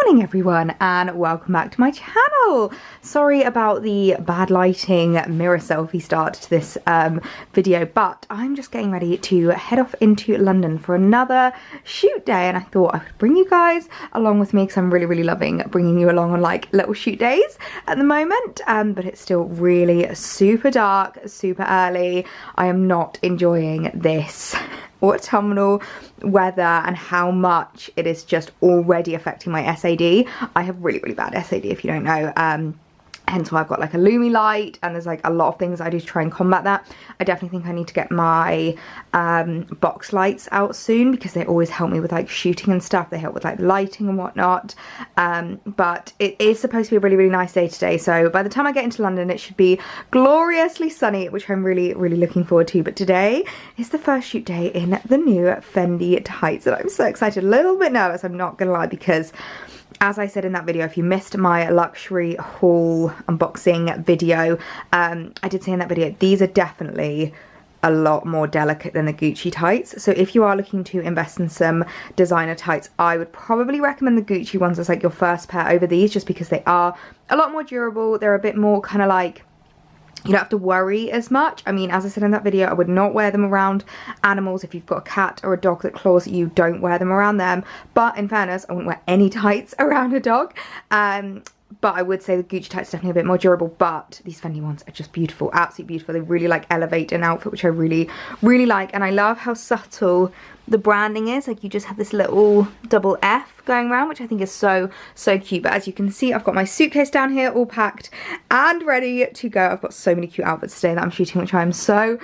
morning everyone and welcome back to my channel. Sorry about the bad lighting mirror selfie start to this video, but I'm just getting ready to head off into London for another shoot day, and I thought I would bring you guys along with me because I'm really loving bringing you along on like little shoot days at the moment, but it's still really super dark, super early. I am not enjoying this autumnal weather and how much it is just already affecting my SAD. I have really bad SAD if you don't know, hence why I've got like a Lumi light, and there's like a lot of things I do to try and combat that. I definitely think I need to get my box lights out soon because they always help me with like shooting and stuff. They help with like lighting and whatnot, but it is supposed to be a really nice day today, so by the time I get into London it should be gloriously sunny, which I'm really looking forward to. But today is the first shoot day in the new Fendi tights and I'm so excited. A little bit nervous, I'm not gonna lie, because as I said in that video, if you missed my luxury haul unboxing video, I did say in that video, these are definitely a lot more delicate than the Gucci tights. So if you are looking to invest in some designer tights, I would probably recommend the Gucci ones as like your first pair over these, just because they are a lot more durable. They're a bit more kind of like, you don't have to worry as much. I mean, as I said in that video, I would not wear them around animals. If you've got a cat or a dog that claws at you, don't wear them around them. But in fairness, I wouldn't wear any tights around a dog. But I would say the Gucci tights are definitely a bit more durable, but these Fendi ones are just beautiful, absolutely beautiful. They really like elevate an outfit, which I really like. And I love how subtle the branding is. Like you just have this little double F going around, which I think is so cute. But as you can see, I've got my suitcase down here all packed and ready to go. I've got so many cute outfits today that I'm shooting, which I'm so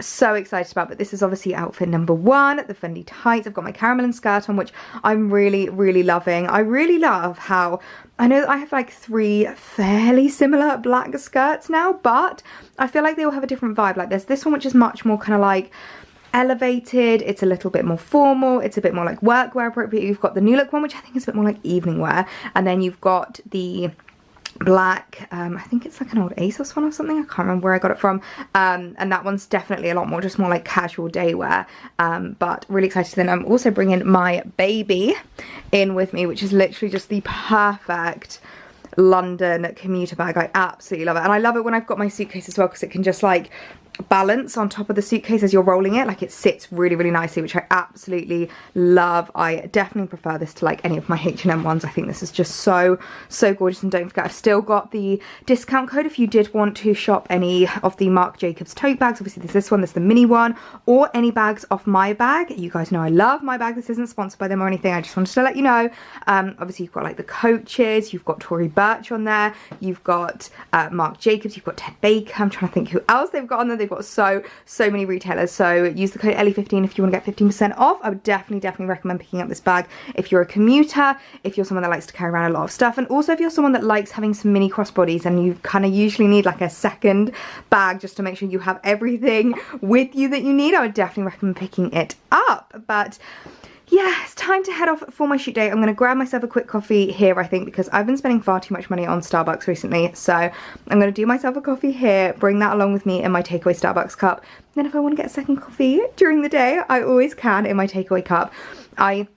excited about. But this is obviously outfit number one, the Fendi tights. I've got my caramel and skirt on, which I'm really loving. I really love how I know that I have like 3 fairly similar black skirts now, but I feel like they all have a different vibe. Like there's this one which is much more kind of like elevated, it's a little bit more formal, it's a bit more like workwear appropriate. You've got the new look one, which I think is a bit more like evening wear, and then you've got the black, I think it's like an old ASOS one or something, I can't remember where I got it from, and that one's definitely a lot more, just more like casual day wear, but really excited. Then I'm also bringing my baby in with me, which is literally just the perfect London commuter bag. I absolutely love it, and I love it when I've got my suitcase as well, because it can just like balance on top of the suitcase as you're rolling it. Like it sits really nicely, which I absolutely love. I definitely prefer this to like any of my H&M ones. I think this is just so gorgeous. And don't forget, I've still got the discount code if you did want to shop any of the Marc Jacobs tote bags. Obviously there's this one, there's the mini one, or any bags off my bag. You guys know I love my bag. This isn't sponsored by them or anything, I just wanted to let you know. Obviously you've got like the Coaches, you've got Tory Burch on there, you've got Marc Jacobs, you've got Ted Baker. I'm trying to think who else they've got on there. They've got so many retailers, so use the code Ellie15 if you want to get 15% off. I would definitely recommend picking up this bag if you're a commuter, if you're someone that likes to carry around a lot of stuff, and also if you're someone that likes having some mini crossbodies and you kind of usually need like a second bag just to make sure you have everything with you that you need. I would definitely recommend picking it up. But yeah, it's time to head off for my shoot day. I'm going to grab myself a quick coffee here, I think, because I've been spending far too much money on Starbucks recently. So I'm going to do myself a coffee here, bring that along with me in my takeaway Starbucks cup. Then if I want to get a second coffee during the day, I always can in my takeaway cup. I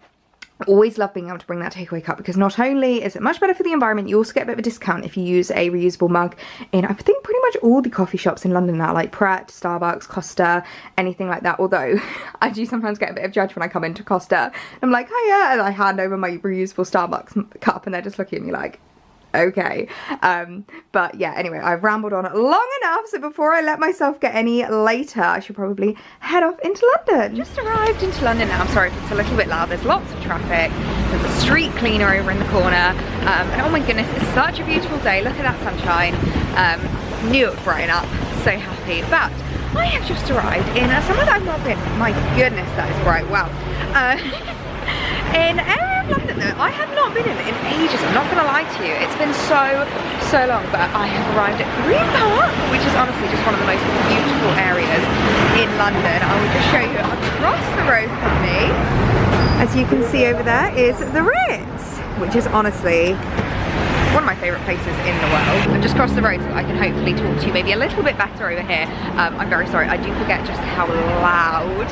always love being able to bring that takeaway cup, because not only is it much better for the environment, you also get a bit of a discount if you use a reusable mug in, I think, pretty much all the coffee shops in London now, like Pret, Starbucks, Costa, anything like that. Although I do sometimes get a bit of judge when I come into Costa. I'm like, hiya, and I hand over my reusable Starbucks cup and they're just looking at me like, okay. But yeah, anyway, I've rambled on long enough, so before I let myself get any later, I should probably head off into London. Just arrived into London now. I'm sorry if it's a little bit loud, there's lots of traffic, there's a street cleaner over in the corner, and oh my goodness, it's such a beautiful day. Look at that sunshine. Knew it would brighten up, so happy. But I have just arrived in somewhere that I've not been. My goodness, that is bright. Wow. In an area of London that I have not been in ages, I'm not going to lie to you. It's been so long, but I have arrived at Green Park, which is honestly just one of the most beautiful areas in London. I will just show you across the road from me. As you can see over there is the Ritz, which is honestly one of my favourite places in the world. I've just crossed the road so that I can hopefully talk to you maybe a little bit better over here. I'm very sorry, I do forget just how loud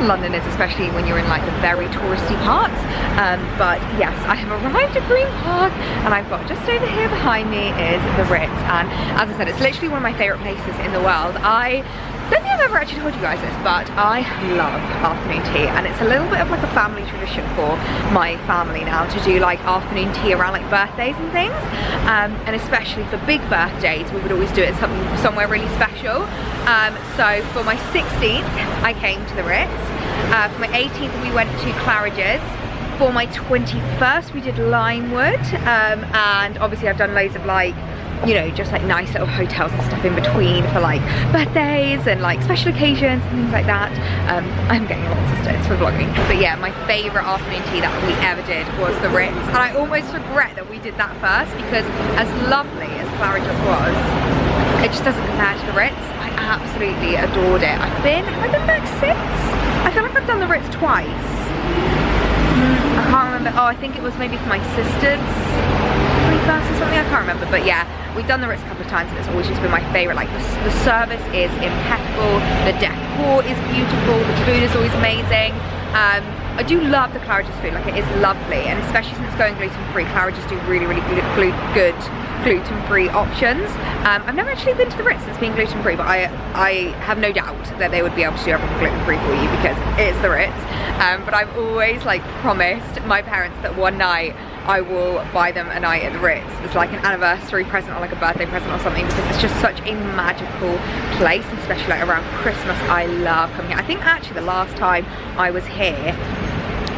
London is, especially when you're in like the very touristy parts. But yes, I have arrived at Green Park, and I've got just over here behind me is the Ritz, and as I said, it's literally one of my favourite places in the world. I don't think I've ever actually told you guys this, but I love afternoon tea, and it's a little bit of like a family tradition for my family now to do like afternoon tea around like birthdays and things, and especially for big birthdays we would always do it somewhere really special. So for my 16th I came to the Ritz, for my 18th we went to Claridge's, for my 21st we did Limewood, and obviously I've done loads of like, you know, just like nice little hotels and stuff in between for like birthdays and like special occasions and things like that. I'm getting lots of stares for vlogging. But yeah, my favourite afternoon tea that we ever did was the Ritz, and I almost regret that we did that first, because as lovely as Claridge's was, it just doesn't compare to the Ritz. I absolutely adored it. Have I been back since? I feel like I've done the Ritz twice. I can't remember. Oh, I think it was maybe for my sister's 21st or something, I can't remember. But yeah, we've done the Ritz a couple of times and it's always just been my favourite. Like the service is impeccable, the decor is beautiful, the food is always amazing. I do love the Claridge's food, like it is lovely, and especially since going gluten-free, Claridge's do really good gluten-free options. I've never actually been to the Ritz that's been gluten-free, but I have no doubt that they would be able to do everything gluten-free for you because it's the Ritz. But I've always like promised my parents that one night I will buy them a night at the Ritz. It's like an anniversary present or like a birthday present or something, because it's just such a magical place, and especially like around Christmas I love coming here. I think actually the last time I was here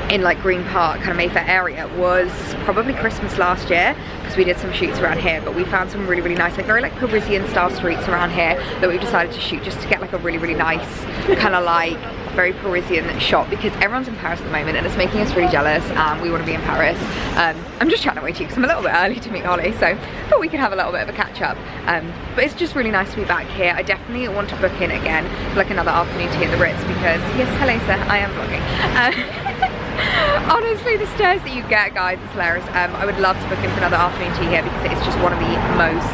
in like Green Park, kind of Mayfair area, was probably Christmas last year, because we did some shoots around here, but we found some really nice, like very like Parisian style streets around here that we decided to shoot just to get like a really nice kind of like very Parisian shot, because everyone's in Paris at the moment and it's making us really jealous and we want to be in Paris. I'm just chatting away to you because I'm a little bit early to meet Holly, so I thought we could have a little bit of a catch up. But it's just really nice to be back here. I definitely want to book in again for like another afternoon tea at the Ritz, because yes, hello sir, I am vlogging. Honestly, the stares that you get, guys, is hilarious. I would love to book in for another afternoon tea here because it's just one of the most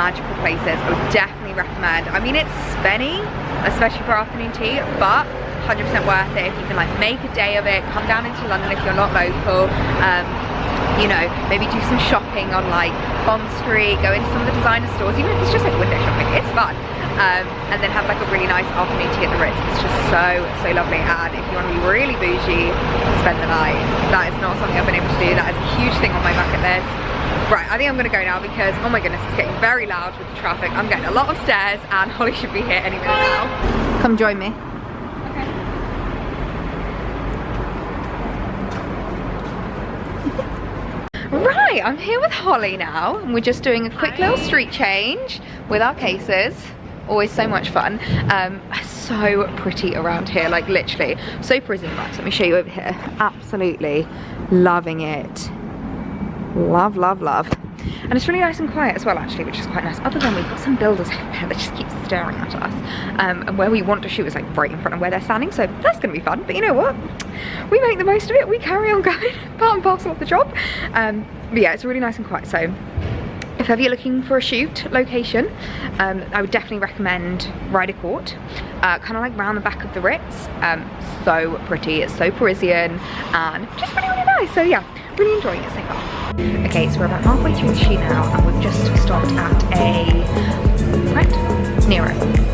magical places. I would definitely recommend. I mean, it's spenny, especially for afternoon tea, but 100% worth it if you can like make a day of it. Come down into London if you're not local. You know, maybe do some shopping on like Bond Street, go into some of the designer stores, even if it's just like window shopping, it's fun. And then have like a really nice afternoon tea at the Ritz. It's just so lovely, and if you want to be really bougie, spend the night. That is not something I've been able to do. That is a huge thing on my bucket list. Right, I think I'm going to go now because, oh my goodness, it's getting very loud with the traffic. I'm getting a lot of stares and Holly should be here any minute now. Come join me. Right, I'm here with Holly now, and we're just doing a quick little street change with our cases. Always so much fun. So pretty around here, like literally so Parisian vibes. Let me show you over here. Absolutely loving it. Love. And it's really nice and quiet as well, actually, which is quite nice. Other than we've got some builders over there that just keep staring at us. And where we want to shoot is like right in front of where they're standing, so that's gonna be fun. But you know what? We make the most of it. We carry on going, part and parcel of the job. But yeah, it's really nice and quiet. So if ever you're looking for a shoot location, I would definitely recommend Ryder Court, kind of like round the back of the Ritz. So pretty, it's so Parisian, and just really nice. So yeah, really enjoying it so far. Okay, so we're about halfway through the shoot now, and we've just stopped at Nero,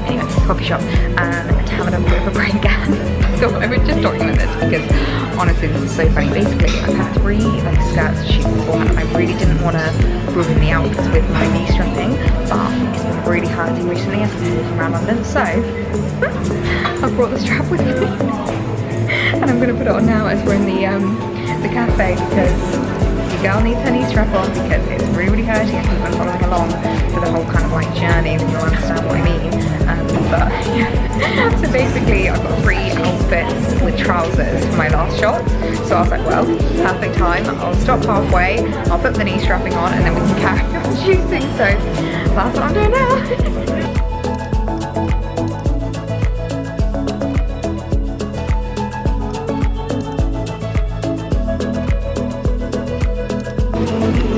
anyway, coffee shop, to have a little bit of a break again. So I was just talking about this because honestly this is so funny. Basically, I've had 3 like skirts to shoot beforehand, and I really didn't want to ruin the outfits with my knee strapping, but it's been really hurting recently as I've been walking around London, so I've brought the strap with me and I'm going to put it on now as we're in the cafe, because your girl needs her knee strap on because it's really hurting if you've been following along for the whole kind of like journey, and you'll understand what I mean. But yeah, so basically I've got 3 outfits with trousers for my last shot, so I was like, well, perfect time, I'll stop halfway, I'll put the knee strapping on, and then we can carry on shooting. So that's what I'm doing now.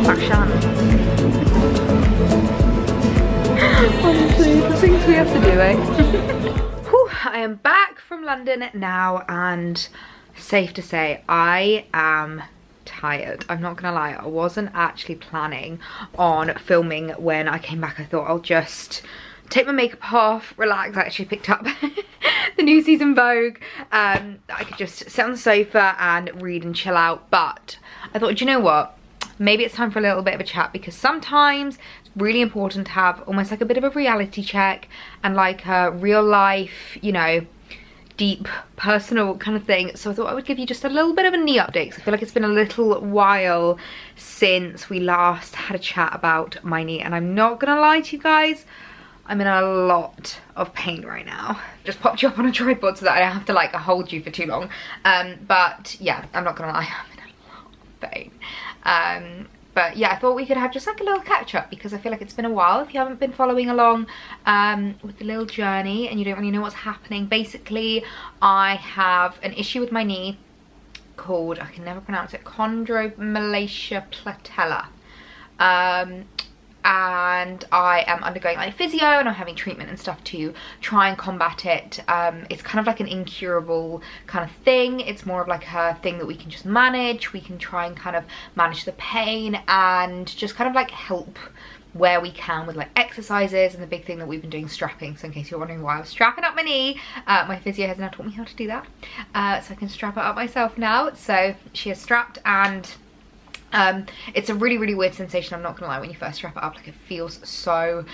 Fashion. things we have to do, eh? Whew, I am back from London now, and safe to say I am tired. I'm not gonna lie, I wasn't actually planning on filming when I came back. I thought I'll just take my makeup off, relax. I actually picked up the new season Vogue. I could just sit on the sofa and read and chill out, but I thought, do you know what? Maybe it's time for a little bit of a chat, because sometimes it's really important to have almost like a bit of a reality check and like a real life, you know, deep personal kind of thing. So I thought I would give you just a little bit of a knee update, because I feel like it's been a little while since we last had a chat about my knee, and I'm not gonna lie to you guys, I'm in a lot of pain right now. Just popped you up on a tripod so that I don't have to like hold you for too long. But yeah, I'm not gonna lie, I'm in a lot of pain. But yeah, I thought we could have just like a little catch up, because I feel like it's been a while. If you haven't been following along with the little journey and you don't really know what's happening, basically I have an issue with my knee called, I can never pronounce it, chondromalacia patella. And I am undergoing like physio, and I'm having treatment and stuff to try and combat it. It's kind of like an incurable kind of thing. It's more of like a thing that we can just manage. We can try and kind of manage the pain and just kind of like help where we can with like exercises, and the big thing that we've been doing, strapping. So in case you're wondering why I was strapping up my knee, my physio has now taught me how to do that, so I can strap it up myself now. So she has strapped, and it's a really weird sensation, I'm not gonna lie. When you first strap it up, like, it feels so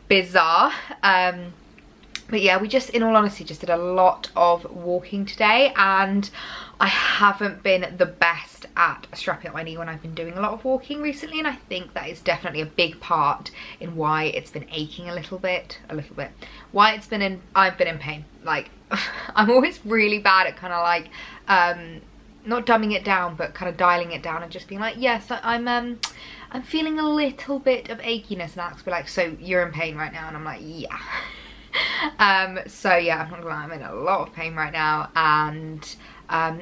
bizarre. But yeah, we just, in all honesty, just did a lot of walking today, and I haven't been the best at strapping up my knee when I've been doing a lot of walking recently, and I think that is definitely a big part in why it's been aching a little bit. Why it's been in, I've been in pain. Like, I'm always really bad at kind of like not dumbing it down, but kind of dialing it down and just being like, yes, I'm feeling a little bit of achiness, and Alex will be like, so you're in pain right now? And I'm like, yeah. So yeah, I'm not gonna lie, I'm in a lot of pain right now, and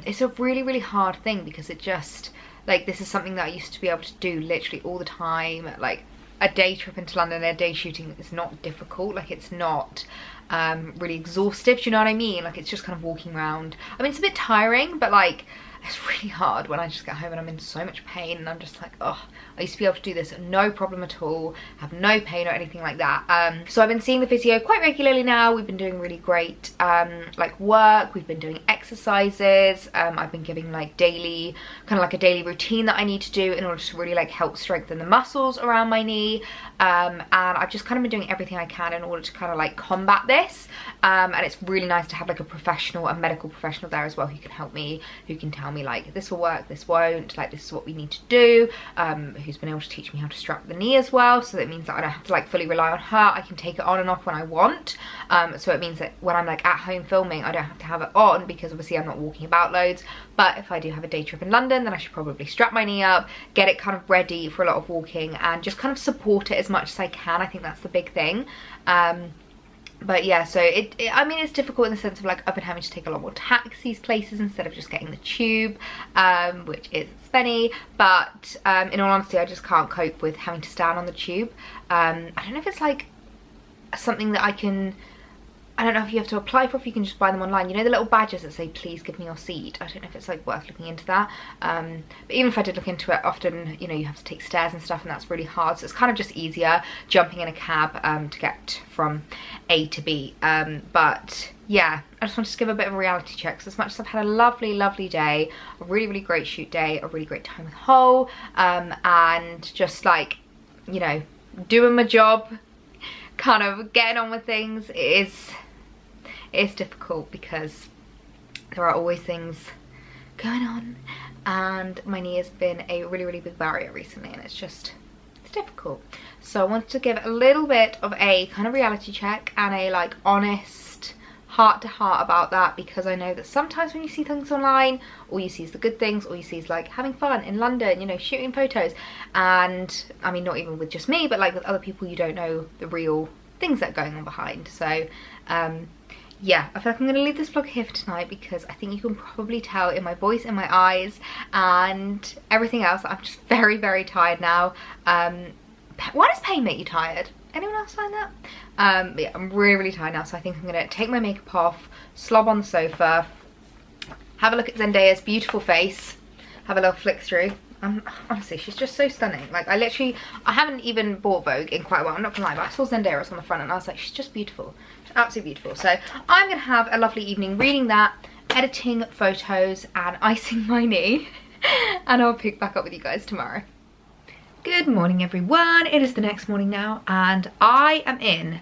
it's a really hard thing, because it just, like, this is something that I used to be able to do literally all the time. Like, a day trip into London, a day shooting is not difficult. Like, it's not really exhaustive, do you know what I mean? Like, it's just kind of walking around. I mean, it's a bit tiring, but like, it's really hard when I just get home and I'm in so much pain, and I'm just like, oh, I used to be able to do this no problem at all, have no pain or anything like that. So I've been seeing the physio quite regularly now. We've been doing really great like work, we've been doing exercises, I've been giving like daily, kind of like a daily routine that I need to do in order to really like help strengthen the muscles around my knee, and I've just kind of been doing everything I can in order to kind of like combat this, and it's really nice to have like a professional, a medical professional there as well, who can help me, who can tell me like, this will work, this won't, like, this is what we need to do, who's been able to teach me how to strap the knee as well, so that means that I don't have to like fully rely on her. I can take it on and off when I want, so it means that when I'm like at home filming, I don't have to have it on, because obviously I'm not walking about loads. But if I do have a day trip in London, then I should probably strap my knee up, get it kind of ready for a lot of walking, and just kind of support it as much as I can. I think that's the big thing. But yeah, so I mean, it's difficult in the sense of like, I've been having to take a lot more taxis places instead of just getting the tube, which is spenny. But in all honesty, I just can't cope with having to stand on the tube. I don't know if it's like something that I don't know if you have to apply for, if you can just buy them online. You know, the little badges that say, please give me your seat. I don't know if it's like worth looking into that. But even if I did look into it, often, you know, you have to take stairs and stuff, and that's really hard. So it's kind of just easier jumping in a cab to get from A to B. But yeah, I just wanted to give a bit of a reality check. So as much as I've had a lovely day, a really great shoot day, a really great time with Hull, and just like, you know, doing my job, kind of getting on with things, it's difficult, because there are always things going on, and my knee has been a really big barrier recently, and it's difficult. So I wanted to give a little bit of a kind of reality check and a like honest heart to heart about that, because I know that sometimes when you see things online, all you see is the good things, all you see is like having fun in London, you know, shooting photos, and I mean, not even with just me, but like with other people, you don't know the real things that are going on behind. So yeah, I feel like I'm going to leave this vlog here for tonight, because I think you can probably tell in my voice, in my eyes, and everything else, I'm just very tired now. Why does pain make you tired? anyone else find that? But yeah, I'm really, really tired now, so I think I'm gonna take my makeup off, slob on the sofa, have a look at Zendaya's beautiful face, have a little flick through. Honestly, she's just so stunning. Like, I haven't even bought Vogue in quite a while, I'm not gonna lie, but I saw Zendaya, it's on the front, and I was like, she's just beautiful. She's absolutely beautiful. So I'm gonna have a lovely evening reading that, editing photos, and icing my knee. And I'll pick back up with you guys tomorrow. Good morning, everyone. It is the next morning now, and I am in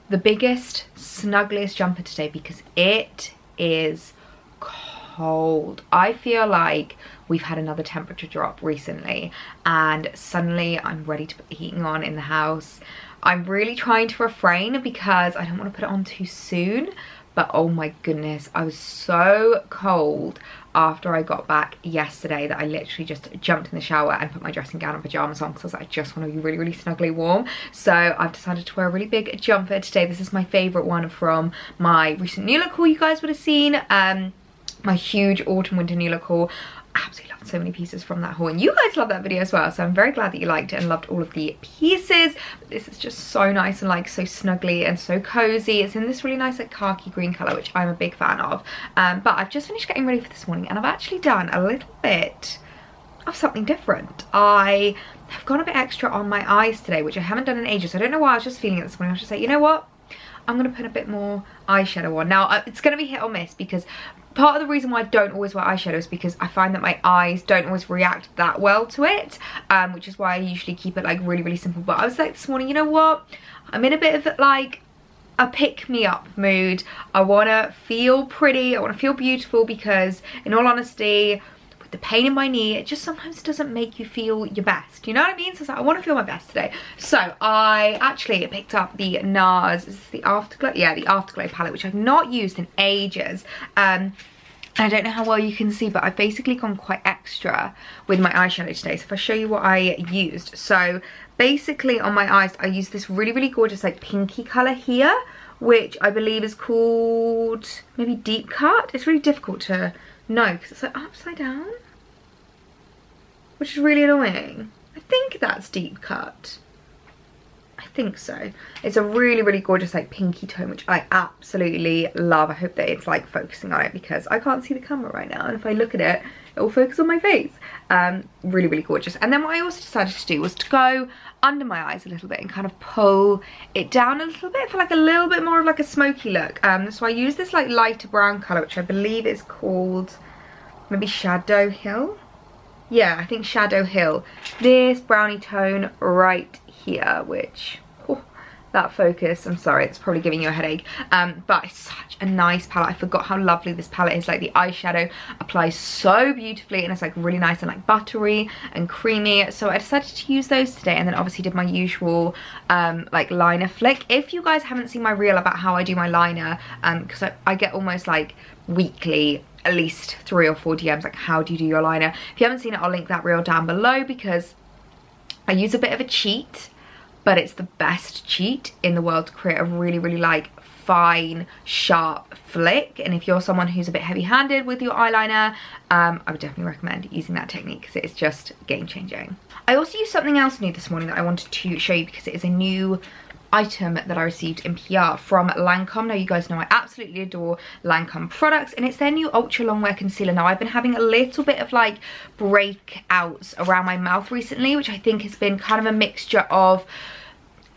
the biggest, snuggliest jumper today because it is cold. I feel like we've had another temperature drop recently, and suddenly I'm ready to put the heating on in the house. I'm really trying to refrain because I don't want to put it on too soon, but oh my goodness, I was so cold after I got back yesterday that I literally just jumped in the shower and put my dressing gown and pajamas on because I was like, I just want to be really, really snuggly warm. So I've decided to wear a really big jumper today. This is my favourite one from my recent new look haul you guys would have seen. My huge autumn winter new look haul. I absolutely loved so many pieces from that haul, and you guys loved that video as well, so I'm very glad that you liked it and loved all of the pieces. But this is just so nice and like so snuggly and so cozy. It's in this really nice like khaki green colour, which I'm a big fan of. But I've just finished getting ready for this morning, and I've actually done a little bit of something different. I have gone a bit extra on my eyes today, which I haven't done in ages. I don't know why, I was just feeling it this morning. I was just like, you know what, I'm gonna put a bit more eyeshadow on. Now it's gonna be hit or miss because part of the reason why I don't always wear eyeshadow is because I find that my eyes don't always react that well to it, which is why I usually keep it like really, really simple. But I was like this morning, you know what, I'm in a bit of like a pick-me-up mood. I want to feel pretty, I want to feel beautiful, because in all honesty, with the pain in my knee, it just sometimes doesn't make you feel your best, you know what I mean? So I was like, I want to feel my best today. So I actually picked up the NARS, is this the Afterglow? Yeah, the Afterglow palette, which I've not used in ages. I don't know how well you can see, but I've basically gone quite extra with my eyeshadow today. So if I show you what I used. So basically on my eyes, I used this really, really gorgeous like pinky colour here, which I believe is called maybe Deep Cut. It's really difficult to know because it's like upside down, which is really annoying. I think that's Deep Cut. I think so. It's a really, really gorgeous like pinky tone, which I absolutely love. I hope that it's like focusing on it because I can't see the camera right now, and if I look at it, it will focus on my face. Really, really gorgeous. And then what I also decided to do was to go under my eyes a little bit and kind of pull it down a little bit for like a little bit more of like a smoky look. So I use this like lighter brown colour, which I believe is called maybe Shadow Hill. Yeah, I think Shadow Hill. This brownie tone right here, which that focus, I'm sorry, it's probably giving you a headache, but it's such a nice palette. I forgot how lovely this palette is. Like the eyeshadow applies so beautifully, and it's like really nice and like buttery and creamy. So I decided to use those today, and then obviously did my usual like liner flick. If you guys haven't seen my reel about how I do my liner, because I get almost like weekly at least 3 or 4 DMs like, how do you do your liner? If you haven't seen it, I'll link that reel down below, because I use a bit of a cheat, but it's the best cheat in the world to create a really, really like fine, sharp flick. And if you're someone who's a bit heavy-handed with your eyeliner, I would definitely recommend using that technique because it is just game-changing. I also used something else new this morning that I wanted to show you because it is a new item that I received in PR from Lancome. Now you guys know I absolutely adore Lancome products, and it's their new ultra long wear concealer. Now I've been having a little bit of like breakouts around my mouth recently, which I think has been kind of a mixture of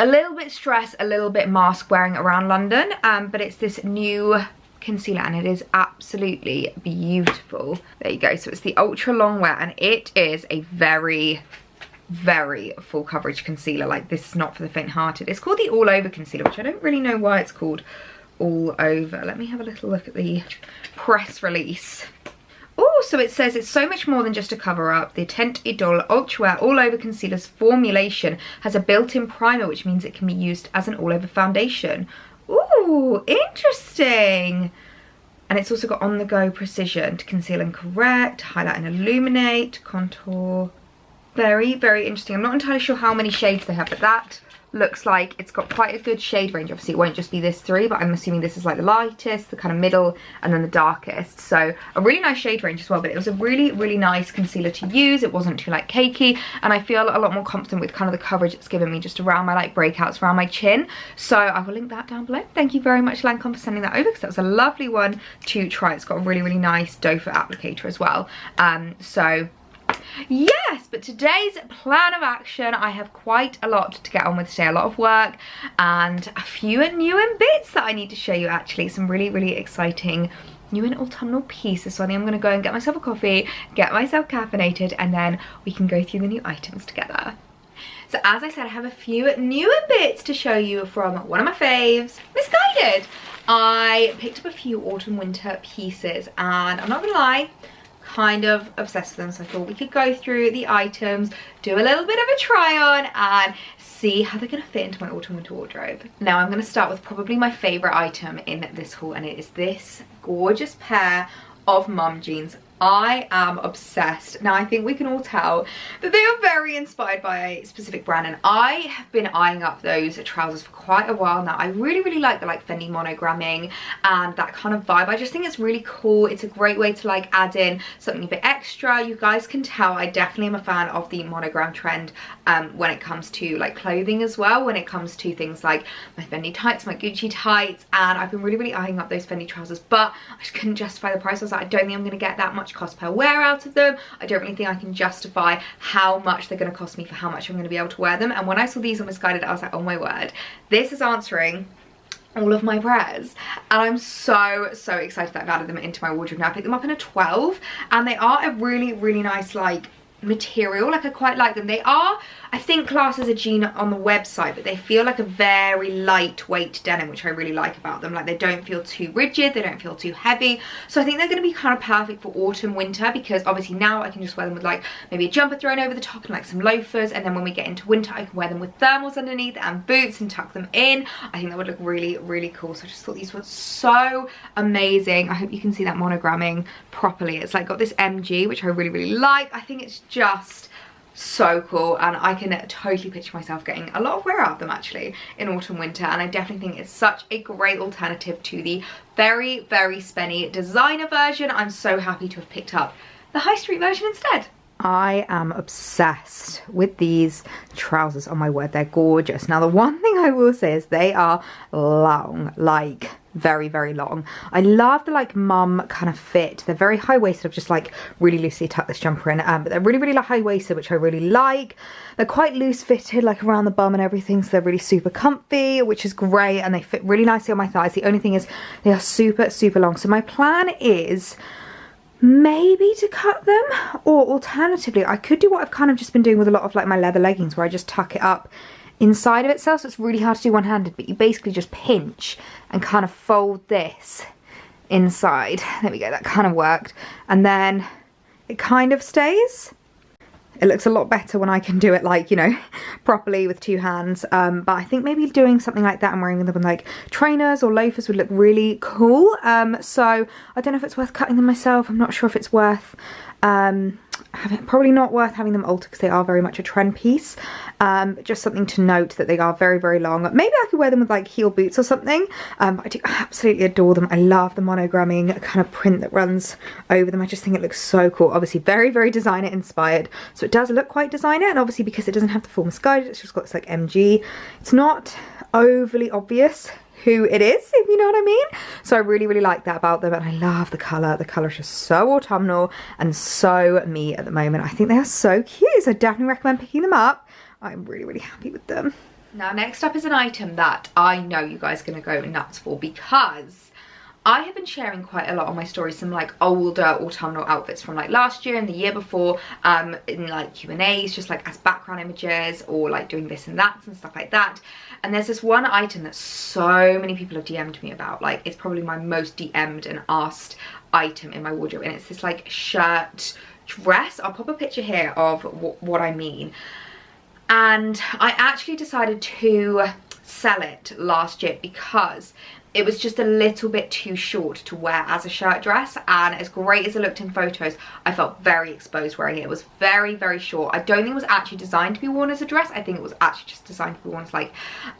a little bit stress, a little bit mask wearing around London, but it's this new concealer and it is absolutely beautiful. There you go. So it's the ultra long wear, and it is a very full coverage concealer. Like, this is not for the faint-hearted. It's called the all over concealer, which I don't really know why it's called all over. Let me have a little look at the press release. Oh, so it says it's so much more than just a cover up. The Teint Idole Ultra Wear All Over Concealer's formulation has a built-in primer, which means it can be used as an all over foundation. Ooh, interesting. And it's also got on the go precision to conceal and correct, highlight and illuminate, contour. Very interesting. I'm not entirely sure how many shades they have, but that looks like it's got quite a good shade range. Obviously it won't just be this three, but I'm assuming this is like the lightest, the kind of middle, and then the darkest. So a really nice shade range as well, but it was a really, really nice concealer to use. It wasn't too like cakey, and I feel a lot more confident with kind of the coverage it's given me just around my like breakouts around my chin. So I will link that down below. Thank you very much, Lancome, for sending that over, because that was a lovely one to try. It's got a really, really nice doe foot applicator as well. So yes, but today's plan of action, I have quite a lot to get on with today, a lot of work and a few new bits that I need to show you, actually some really, really exciting new and autumnal pieces. So I think I'm going to go and get myself a coffee, get myself caffeinated, and then we can go through the new items together. So as I said, I have a few new bits to show you from one of my faves, MISSGUIDED. I picked up a few autumn winter pieces, and I'm not gonna lie, kind of obsessed with them, so I thought we could go through the items, do a little bit of a try on, and see how they're gonna fit into my autumn winter wardrobe. Now I'm gonna start with probably my favorite item in this haul, and it is this gorgeous pair of mum jeans. I am obsessed. Now I think we can all tell that they are very inspired by a specific brand, and I have been eyeing up those trousers for quite a while now. I really, really like the like Fendi monogramming and that kind of vibe. I just think it's really cool. It's a great way to like add in something a bit extra. You guys can tell I definitely am a fan of the monogram trend when it comes to like clothing as well, when it comes to things like my Fendi tights, my Gucci tights, and I've been really, really eyeing up those Fendi trousers, but I just couldn't justify the price. I was like, I don't think I'm gonna get that much cost per wear out of them. I don't really think I can justify how much they're going to cost me for how much I'm going to be able to wear them. And when I saw these on MISSGUIDED, I was like, oh my word, this is answering all of my prayers, and I'm so excited that I've added them into my wardrobe now. I picked them up in a 12, and they are a really, really nice like material. Like I quite like them. They are, I think, classed as a jean on the website, but they feel like a very lightweight denim, which I really like about them. Like they don't feel too rigid, they don't feel too heavy, so I think they're going to be kind of perfect for autumn winter, because obviously now I can just wear them with like maybe a jumper thrown over the top and like some loafers, and then when we get into winter I can wear them with thermals underneath and boots and tuck them in. I think that would look really, really cool. So I just thought these were so amazing. I hope you can see that monogramming properly. It's like got this MG, which I really, really like. I think it's just so cool, and I can totally picture myself getting a lot of wear out of them actually in autumn winter, and I definitely think it's such a great alternative to the very, very spenny designer version. I'm so happy to have picked up the high street version instead. I am obsessed with these trousers. Oh my word, they're gorgeous. Now the one thing I will say is they are long, like very, very long. I love the like mum kind of fit. They're very high-waisted. I've just like really loosely tucked this jumper in, but they're really, really high-waisted, which I really like. They're quite loose fitted, like around the bum and everything, so they're really super comfy, which is great, and they fit really nicely on my thighs. The only thing is they are super, super long. So my plan is maybe to cut them, or alternatively I could do what I've kind of just been doing with a lot of like my leather leggings, where I just tuck it up inside of itself, so it's really hard to do one-handed, but you basically just pinch and kind of fold this inside. There we go, that kind of worked, and then it kind of stays. It looks a lot better when I can do it like, you know, properly with two hands, but I think maybe doing something like that and wearing them with like trainers or loafers would look really cool. So I don't know if it's worth cutting them myself. I'm not sure if it's worth probably not worth having them altered, because they are very much a trend piece. Just something to note that they are very, very long. Maybe I could wear them with like heel boots or something. But I do absolutely adore them. I love the monogramming kind of print that runs over them. I just think it looks so cool. Obviously very, very designer inspired, so it does look quite designer, and obviously because it doesn't have the full MISSGUIDED, it's just got this like MG. It's not overly obvious who it is, if you know what I mean. So I really, really like that about them, and I love the colour. The colour is just so autumnal and so me at the moment. I think they are so cute, so I definitely recommend picking them up. I'm really, really happy with them. Now next up is an item that I know you guys are going to go nuts for, because I have been sharing quite a lot on my stories some like older autumnal outfits from like last year and the year before, in like Q&As, just like as background images, or like doing this and that and stuff like that. And there's this one item that so many people have DM'd me about. Like, it's probably my most DM'd and asked item in my wardrobe, and it's this like shirt dress. I'll pop a picture here of what I mean. And I actually decided to sell it last year because it was just a little bit too short to wear as a shirt dress, and as great as it looked in photos, I felt very exposed wearing it. It was very, very short. I don't think it was actually designed to be worn as a dress. I think it was actually just designed to be worn as like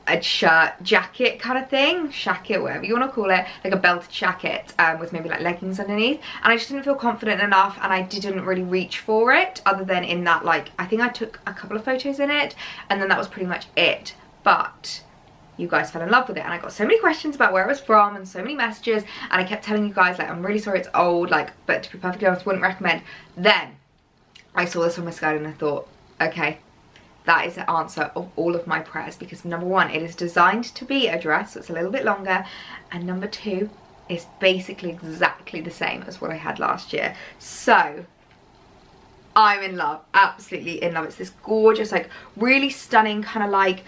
a shirt jacket kind of thing, shacket, whatever you want to call it, like a belted jacket with maybe like leggings underneath, and I just didn't feel confident enough, and I didn't really reach for it other than in that, like, I think I took a couple of photos in it and then that was pretty much it. But you guys fell in love with it, and I got so many questions about where it was from and so many messages, and I kept telling you guys, like, I'm really sorry it's old, like, but to be perfectly honest, wouldn't recommend. Then I saw this on MISSGUIDED and I thought, okay, that is the answer of all of my prayers, because number one, it is designed to be a dress, so it's a little bit longer, and number two, it's basically exactly the same as what I had last year. So I'm in love, absolutely in love. It's this gorgeous, like, really stunning kind of like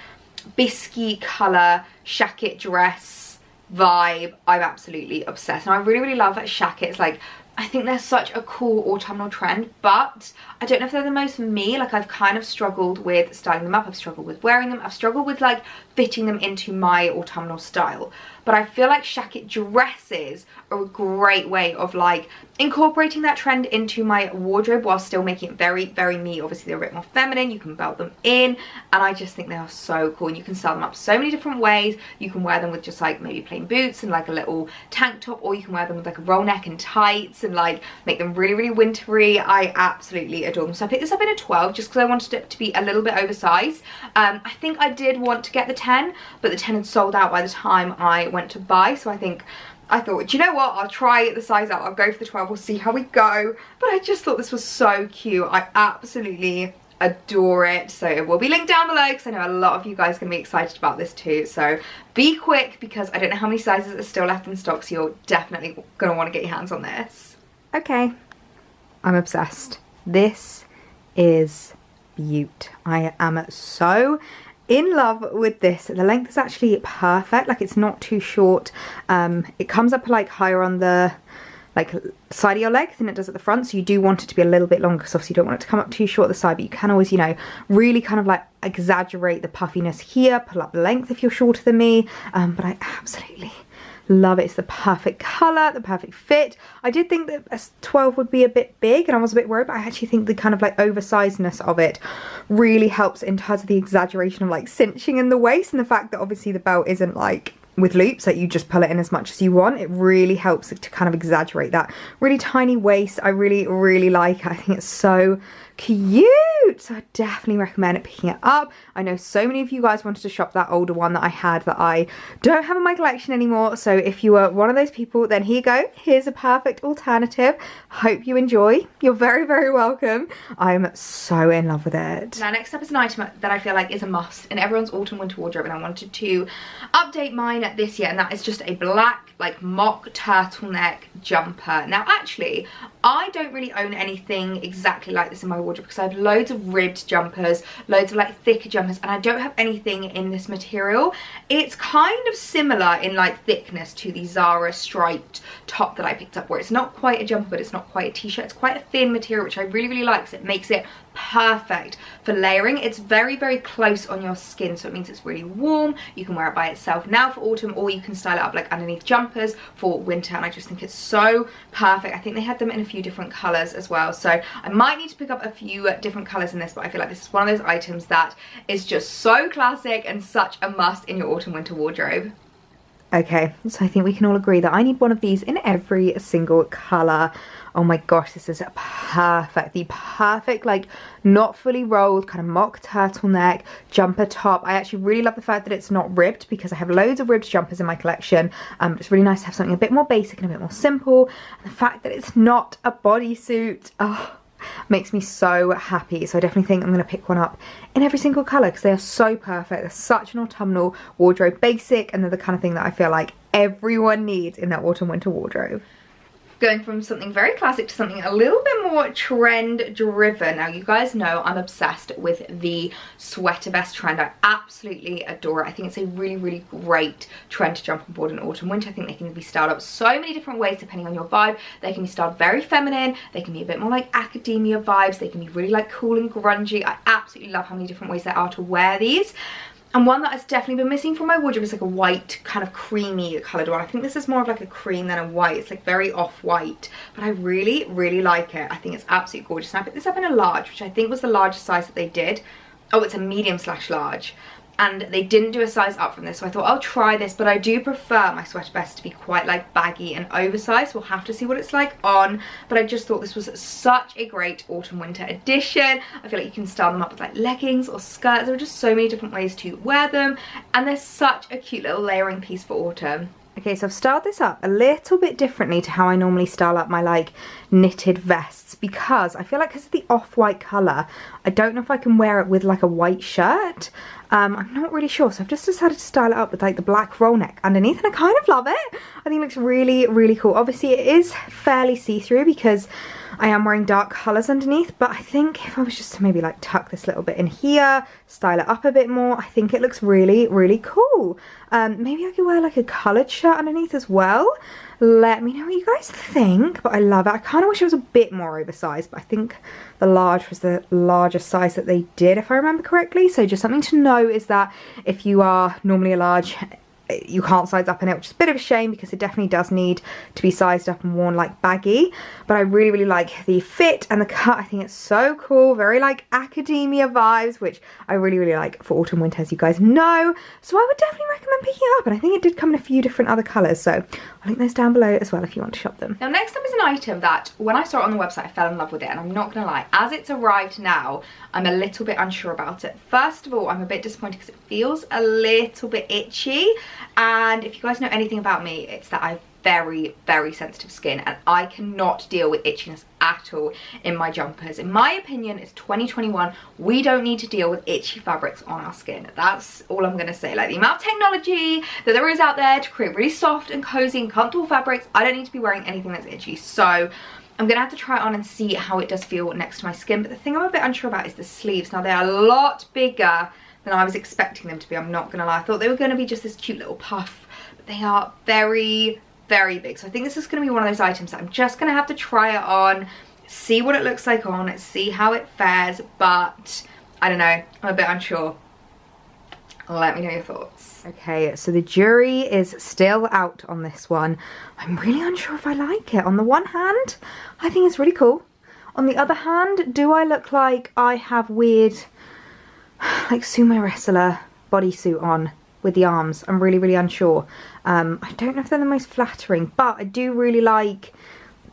biscuit colour shacket dress vibe. I'm absolutely obsessed, and I really, really love that shackets. Like, I think they're such a cool autumnal trend, but I don't know if they're the most for me. Like, I've kind of struggled with styling them up, I've struggled with wearing them, I've struggled with like fitting them into my autumnal style. But I feel like shacket dresses are a great way of like incorporating that trend into my wardrobe while still making it very, very me. Obviously they're a bit more feminine, you can belt them in, and I just think they are so cool. And you can style them up so many different ways. You can wear them with just like maybe plain boots and like a little tank top, or you can wear them with like a roll neck and tights and like make them really, really wintry. I absolutely adore them. So I picked this up in a 12 just because I wanted it to be a little bit oversized. I think I did want to get the 10, but the 10 had sold out by the time I went to buy, so I thought, do you know what, I'll try the size out, I'll go for the 12, we'll see how we go. But I just thought this was so cute. I absolutely adore it. So it will be linked down below because I know a lot of you guys are going to be excited about this too. So be quick because I don't know how many sizes are still left in stock, so you're definitely going to want to get your hands on this. Okay, I'm obsessed. This is beaut. I am so in love with this. The length is actually perfect, like it's not too short. It comes up like higher on the like side of your leg than it does at the front, so you do want it to be a little bit longer because obviously you don't want it to come up too short at the side, but you can always, you know, really kind of like exaggerate the puffiness here, pull up the length if you're shorter than me. But I absolutely love it. It's the perfect colour, the perfect fit. I did think that a 12 would be a bit big and I was a bit worried, but I actually think the kind of like oversizedness of it really helps in terms of the exaggeration of like cinching in the waist, and the fact that obviously the belt isn't like with loops, that you just pull it in as much as you want. It really helps it to kind of exaggerate that really tiny waist. I really, really like it. I think it's so cute, so I definitely recommend picking it up. I know so many of you guys wanted to shop that older one that I had that I don't have in my collection anymore, so if you were one of those people, then here you go. Here's a perfect alternative. Hope you enjoy. You're very, very welcome. I'm so in love with it. Now next up is an item that I feel like is a must in everyone's autumn winter wardrobe, and I wanted to update mine this year, and that is just a black like mock turtleneck jumper. Now actually I don't really own anything exactly like this in my wardrobe because I have loads of ribbed jumpers, loads of like thicker jumpers, and I don't have anything in this material. It's kind of similar in like thickness to the Zara striped top that I picked up, where it's not quite a jumper but it's not quite a t-shirt. It's quite a thin material, which I really, really like because it makes it perfect for layering. It's very, very close on your skin, so it means it's really warm. You can wear it by itself now for autumn, or you can style it up like underneath jumpers for winter, and I just think it's so perfect. I think they had them in a few different colours as well, so I might need to pick up a few different colours in this, but I feel like this is one of those items that is just so classic and such a must in your autumn winter wardrobe. Okay, so I think we can all agree that I need one of these in every single colour. Oh my gosh, this is perfect. The perfect, like, not fully rolled, kind of mock turtleneck jumper top. I actually really love the fact that it's not ribbed because I have loads of ribbed jumpers in my collection. It's really nice to have something a bit more basic and a bit more simple. And the fact that it's not a bodysuit, oh, makes me so happy. So I definitely think I'm going to pick one up in every single colour because they are so perfect. They're such an autumnal wardrobe basic, and they're the kind of thing that I feel like everyone needs in their autumn winter wardrobe. Going from something very classic to something a little bit more trend driven. Now you guys know I'm obsessed with the sweater vest trend. I absolutely adore it. I think it's a really, really great trend to jump on board in autumn winter. I think they can be styled up so many different ways depending on your vibe. They can be styled very feminine, they can be a bit more like academia vibes, they can be really like cool and grungy. I absolutely love how many different ways there are to wear these. And one that has definitely been missing from my wardrobe is like a white, kind of creamy coloured one. I think this is more of like a cream than a white. It's like very off-white, but I really, really like it. I think it's absolutely gorgeous. And I picked this up in a large, which I think was the largest size that they did. Oh, it's a medium/large. And they didn't do a size up from this, so I thought I'll try this, but I do prefer my sweater vest to be quite like baggy and oversized. We'll have to see what it's like on, but I just thought this was such a great autumn winter edition. I feel like you can style them up with like leggings or skirts. There are just so many different ways to wear them, and they're such a cute little layering piece for autumn. Okay, so I've styled this up a little bit differently to how I normally style up my like knitted vests, because I feel like because of the off-white colour, I don't know if I can wear it with like a white shirt. I'm not really sure, so I've just decided to style it up with like the black roll neck underneath, and I kind of love it. I think it looks really, really cool. Obviously it is fairly see-through because I am wearing dark colours underneath, but I think if I was just to maybe like tuck this little bit in here, style it up a bit more, I think it looks really, really cool. Maybe I could wear like a coloured shirt underneath as well. Let me know what you guys think, but I love it. I kind of wish it was a bit more oversized, but I think the large was the largest size that they did, if I remember correctly. So just something to know is that if you are normally a large, you can't size up in it, which is a bit of a shame because it definitely does need to be sized up and worn like baggy. But I really, really like the fit and the cut. I think it's so cool, very like academia vibes, which I really, really like for autumn winter, as you guys know. So I would definitely recommend picking it up, and I think it did come in a few different other colours, so I'll link those down below as well if you want to shop them. Now next up is an item that when I saw it on the website I fell in love with it, and I'm not gonna lie, as it's arrived now I'm a little bit unsure about it. First of all, I'm a bit disappointed because it feels a little bit itchy, and if you guys know anything about me, it's that I've very, very sensitive skin, and I cannot deal with itchiness at all in my jumpers. In my opinion, it's 2021. We don't need to deal with itchy fabrics on our skin. That's all I'm gonna say. Like, the amount of technology that there is out there to create really soft and cozy and comfortable fabrics, I don't need to be wearing anything that's itchy. So I'm gonna have to try it on and see how it does feel next to my skin. But the thing I'm a bit unsure about is the sleeves. Now, they are a lot bigger than I was expecting them to be, I'm not gonna lie. I thought they were gonna be just this cute little puff, but they are very, very big. So I think this is going to be one of those items that I'm just going to have to try it on, see what it looks like on, see how it fares, but I don't know, I'm a bit unsure. Let me know your thoughts. Okay, so the jury is still out on this one. I'm really unsure if I like it. On the one hand, I think it's really cool. On the other hand, do I look like I have weird like sumo wrestler bodysuit on with the arms? I'm really, really unsure. I don't know if they're the most flattering, but I do really like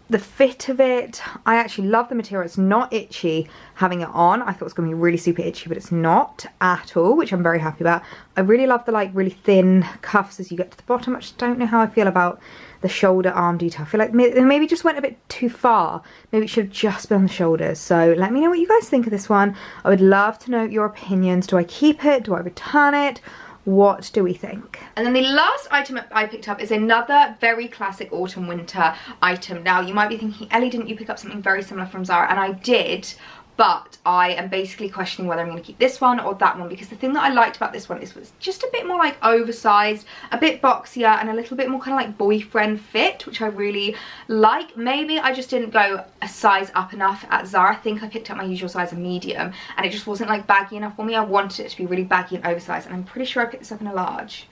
the fit of it. I actually love the material. It's not itchy having it on. I thought it was going to be really super itchy, but it's not at all, which I'm very happy about. I really love the like really thin cuffs as you get to the bottom. I just don't know how I feel about the shoulder arm detail. I feel like they maybe just went a bit too far. Maybe it should have just been on the shoulders. So let me know what you guys think of this one. I would love to know your opinions. Do I keep it? Do I return it? What do we think? And then the last item I picked up is another very classic autumn winter item. Now you might be thinking, Ellie, didn't you pick up something very similar from Zara? And I did, but I am basically questioning whether I'm going to keep this one or that one, because the thing that I liked about this one is it's just a bit more like oversized, a bit boxier, and a little bit more kind of like boyfriend fit, which I really like. Maybe I just didn't go a size up enough at Zara. I think I picked up my usual size of medium, and it just wasn't like baggy enough for me. I wanted it to be really baggy and oversized, and I'm pretty sure I picked this up in a large.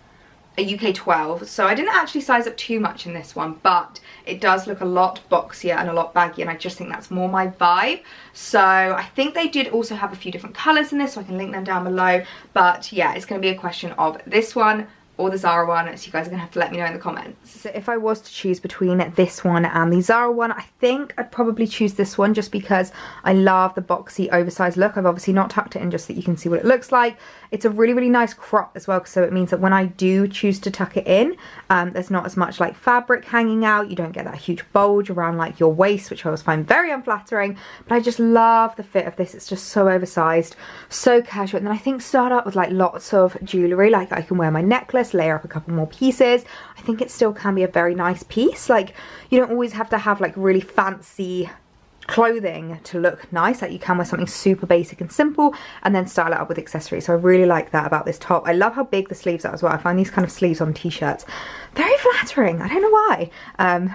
A UK 12, so I didn't actually size up too much in this one, but it does look a lot boxier and a lot baggy, and I just think that's more my vibe. So I think they did also have a few different colours in this, so I can link them down below. But yeah, it's going to be a question of this one or the Zara one, so you guys are gonna have to let me know in the comments. So if I was to choose between this one and the Zara one, I think I'd probably choose this one just because I love the boxy oversized look. I've obviously not tucked it in just so that you can see what it looks like. It's a really, really nice crop as well, so it means that when I do choose to tuck it in, there's not as much like fabric hanging out. You don't get that huge bulge around like your waist, which I always find very unflattering. But I just love the fit of this. It's just so oversized, so casual. And then I think start up with like lots of jewellery. Like I can wear my necklace, layer up a couple more pieces. I think it still can be a very nice piece. Like you don't always have to have like really fancy clothing to look nice. Like you can wear something super basic and simple and then style it up with accessories. So I really like that about this top. I love how big the sleeves are as well. I find these kind of sleeves on t-shirts very flattering. I don't know why.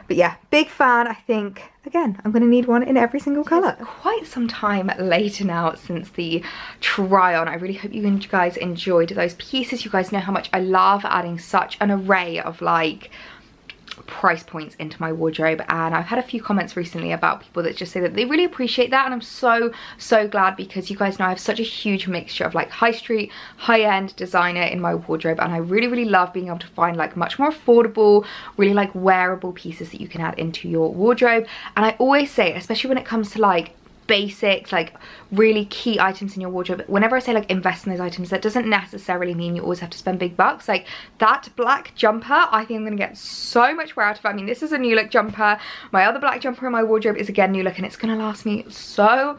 But yeah, big fan. I think, again, I'm going to need one in every single colour. Quite some time later now since the try on. I really hope you guys enjoyed those pieces. You guys know how much I love adding such an array of like price points into my wardrobe, and I've had a few comments recently about people that just say that they really appreciate that, and I'm so glad, because you guys know I have such a huge mixture of like high street, high-end designer in my wardrobe, and I really love being able to find like much more affordable, really like wearable pieces that you can add into your wardrobe. And I always say, especially when it comes to like basics, like really key items in your wardrobe, whenever I say like invest in those items, that doesn't necessarily mean you always have to spend big bucks. Like that black jumper, I think I'm gonna get so much wear out of it. I mean, this is a new look jumper. My other black jumper in my wardrobe is again new look, and it's gonna last me so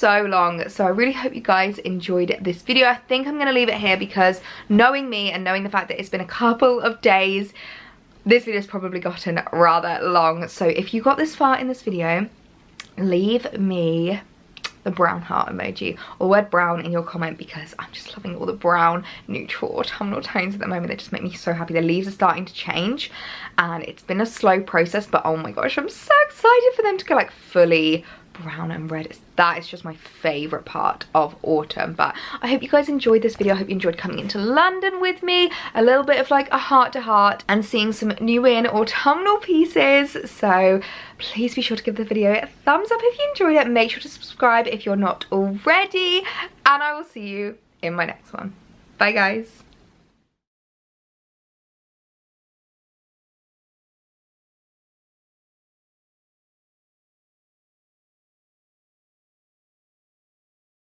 long. So I really hope you guys enjoyed this video. I think I'm gonna leave it here, because knowing me and knowing the fact that it's been a couple of days, this video's probably gotten rather long. So if you got this far in this video, leave me the brown heart emoji or word brown in your comment, because I'm just loving all the brown neutral autumnal tones at the moment. They just make me so happy. The leaves are starting to change, and it's been a slow process, but oh my gosh, I'm so excited for them to go like fully brown and red. That is just my favorite part of autumn. But I hope you guys enjoyed this video. I hope you enjoyed coming into London with me, a little bit of like a heart to heart, and seeing some new in autumnal pieces. So please be sure to give the video a thumbs up if you enjoyed it. Make sure to subscribe if you're not already, and I will see you in my next one. Bye guys.